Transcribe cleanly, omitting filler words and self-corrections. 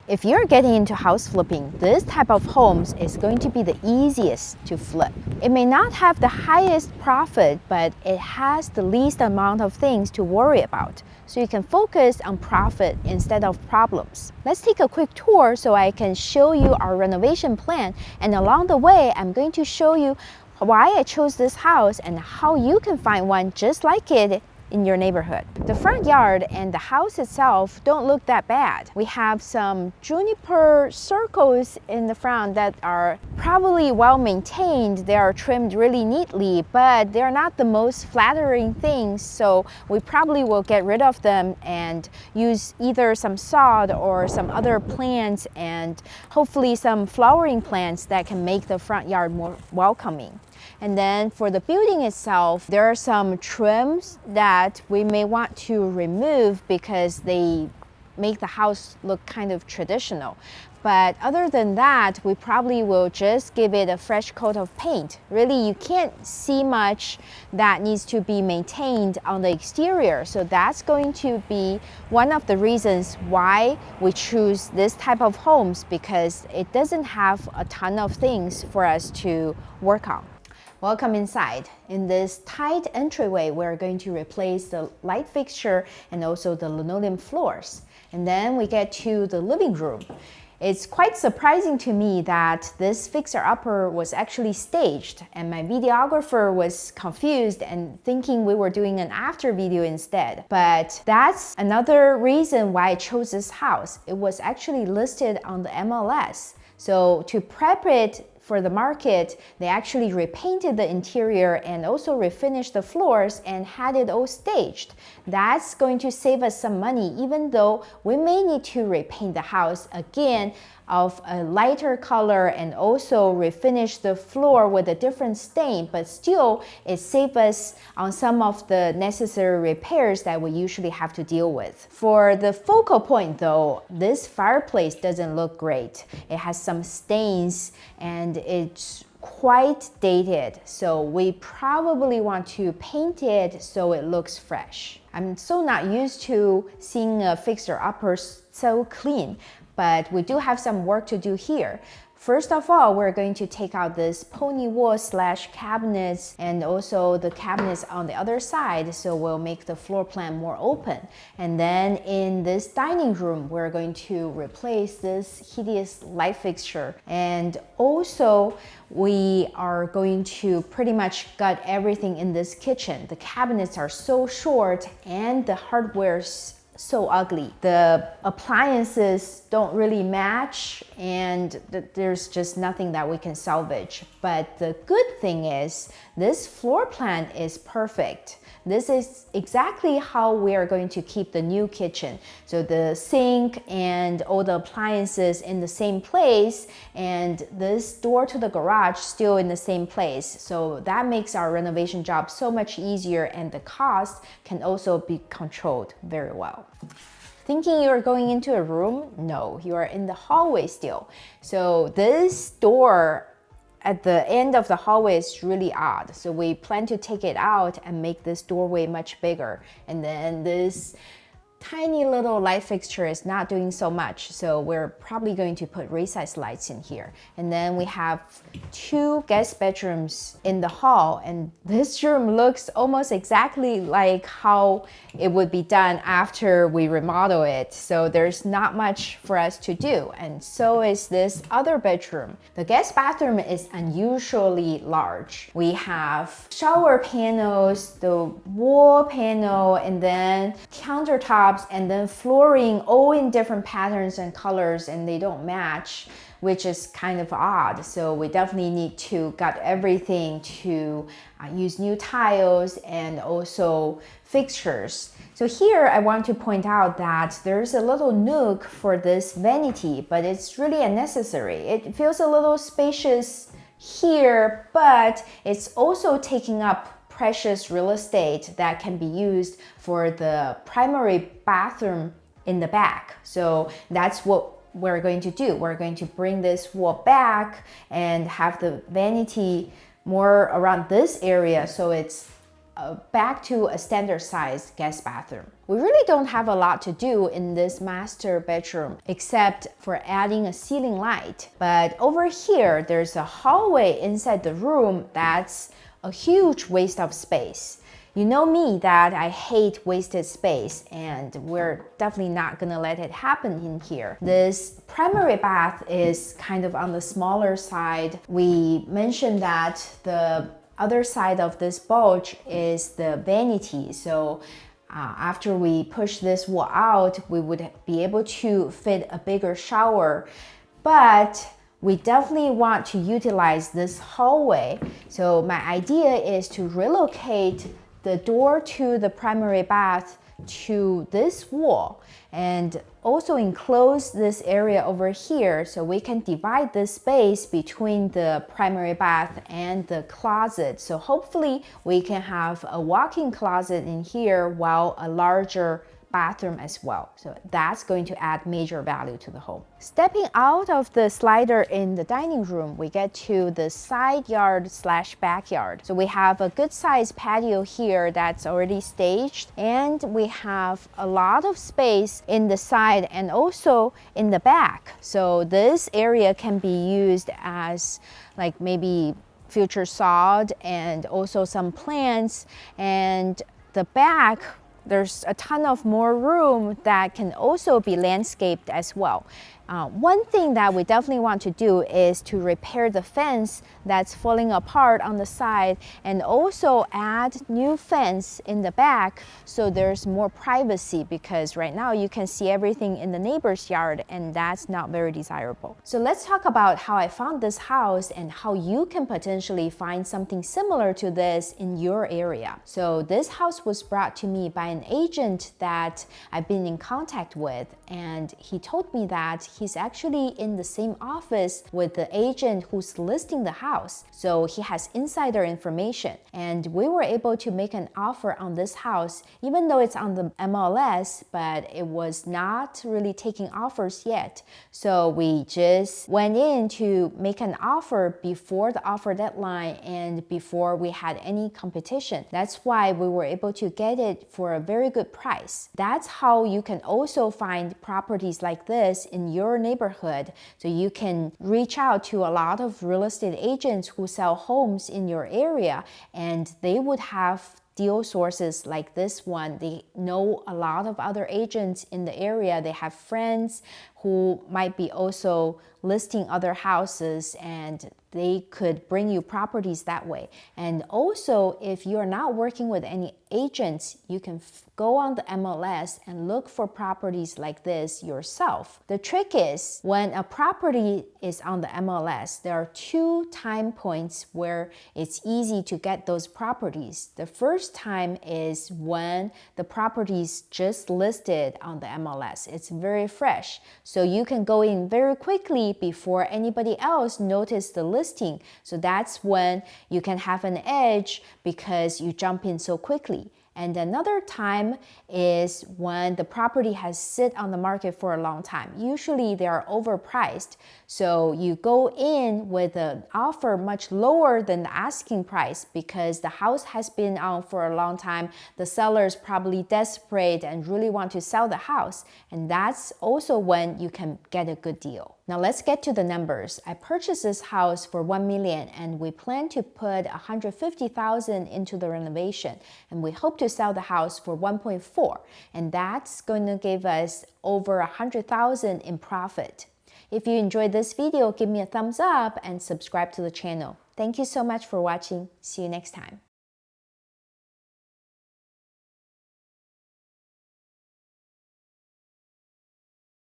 If you're getting into house flipping, this type of homes is going to be the easiest to flip. It may not have the highest profit, but it has the least amount of things to worry about. So you can focus on profit instead of problems. Let's take a quick tour so I can show you our renovation plan, and along the way, I'm going to show you why I chose this house and how you can find one just like it in your neighborhood. The front yard and the house itself don't look that bad. We have some juniper circles in the front that are probably well maintained. They are trimmed really neatly, but they're not the most flattering things, so we probably will get rid of them and use either some sod or some other plants and hopefully some flowering plants that can make the front yard more welcoming. And then for the building itself, there are some trims that we may want to remove because they make the house look kind of traditional. But other than that, we probably will just give it a fresh coat of paint. Really, you can't see much that needs to be maintained on the exterior. So that's going to be one of the reasons why we choose this type of homes, because it doesn't have a ton of things for us to work on. Welcome inside. In this tight entryway, we're going to replace the light fixture and also the linoleum floors. And then we get to the living room. It's quite surprising to me that this fixer-upper was actually staged, and my videographer was confused and thinking we were doing an after video instead. But that's another reason why I chose this house. It was actually listed on the MLS. So to prep it for the market, they actually repainted the interior and also refinished the floors and had it all staged. That's going to save us some money, even though we may need to repaint the house again of a lighter color and also refinish the floor with a different stain, but still it saves us on some of the necessary repairs that we usually have to deal with. For the focal point though, this fireplace doesn't look great. It has some stains and it's quite dated, so we probably want to paint it so it looks fresh. I'm so not used to seeing a fixer-upper so clean, but we do have some work to do here. First of all, we're going to take out this pony wall / cabinets and also the cabinets on the other side, so we'll make the floor plan more open. And then in this dining room, we're going to replace this hideous light fixture. And also, we are going to pretty much gut everything in this kitchen. The cabinets are so short and the hardware's so ugly. The appliances don't really match and there's just nothing that we can salvage. But the good thing is this floor plan is perfect. This is exactly how we are going to keep the new kitchen. So the sink and all the appliances in the same place, and this door to the garage still in the same place. So that makes our renovation job so much easier, and the cost can also be controlled very well. Thinking you're going into a room? No, you are in the hallway still. So this door at the end of the hallway is really odd. So we plan to take it out and make this doorway much bigger. And then this tiny little light fixture is not doing so much, so we're probably going to put resized lights in here. And then we have 2 guest bedrooms in the hall, and this room looks almost exactly like how it would be done after we remodel it. So there's not much for us to do, and so is this other bedroom. The guest bathroom is unusually large. We have shower panels, the wall panel, and then countertops, and then flooring all in different patterns and colors, and they don't match, which is kind of odd. So we definitely need to gut everything to use new tiles and also fixtures. So here I want to point out that there's a little nook for this vanity, but it's really unnecessary. It feels a little spacious here, but it's also taking up precious real estate that can be used for the primary bathroom in the back. So that's what we're going to do. We're going to bring this wall back and have the vanity more around this area, so it's back to a standard size guest bathroom. We really don't have a lot to do in this master bedroom except for adding a ceiling light. But over here, there's a hallway inside the room that's a huge waste of space. You know me that I hate wasted space, and we're definitely not gonna let it happen in here. This primary bath is kind of on the smaller side. We mentioned that the other side of this bulge is the vanity. So after we push this wall out, we would be able to fit a bigger shower. But we definitely want to utilize this hallway. So my idea is to relocate the door to the primary bath to this wall and also enclose this area over here so we can divide this space between the primary bath and the closet. So hopefully we can have a walk-in closet in here while a larger bathroom as well. So that's going to add major value to the home. Stepping out of the slider in the dining room, we get to the side yard slash backyard. So we have a good sized patio here that's already staged, and we have a lot of space in the side and also in the back. So this area can be used as like maybe future sod and also some plants, and the back there's a ton of more room that can also be landscaped as well. One thing that we definitely want to do is to repair the fence that's falling apart on the side and also add new fence in the back so there's more privacy, because right now you can see everything in the neighbor's yard and that's not very desirable. So let's talk about how I found this house and how you can potentially find something similar to this in your area. So this house was brought to me by an agent that I've been in contact with, and he told me that he's actually in the same office with the agent who's listing the house. So he has insider information, and we were able to make an offer on this house, even though it's on the MLS, but it was not really taking offers yet. So we just went in to make an offer before the offer deadline and before we had any competition. That's why we were able to get it for a very good price. That's how you can also find properties like this in your neighborhood. So you can reach out to a lot of real estate agents who sell homes in your area, and they would have deal sources like this one. They know a lot of other agents in the area. They have friends who might be also listing other houses, and they could bring you properties that way. And also, if you're not working with any agents, you can go on the MLS and look for properties like this yourself. The trick is, when a property is on the MLS, there are 2 time points where it's easy to get those properties. The first time is when the property is just listed on the MLS. It's very fresh. So you can go in very quickly before anybody else notices the listing. So that's when you can have an edge because you jump in so quickly. And another time is when the property has sit on the market for a long time. Usually they are overpriced. So you go in with an offer much lower than the asking price because the house has been on for a long time. The seller is probably desperate and really want to sell the house. And that's also when you can get a good deal. Now let's get to the numbers. I purchased this house for $1 million, and we plan to put $150,000 into the renovation, and we hope to sell the house for 1.4, and that's going to give us over $100,000 in profit. If you enjoyed this video, give me a thumbs up and subscribe to the channel. Thank you so much for watching. See you next time.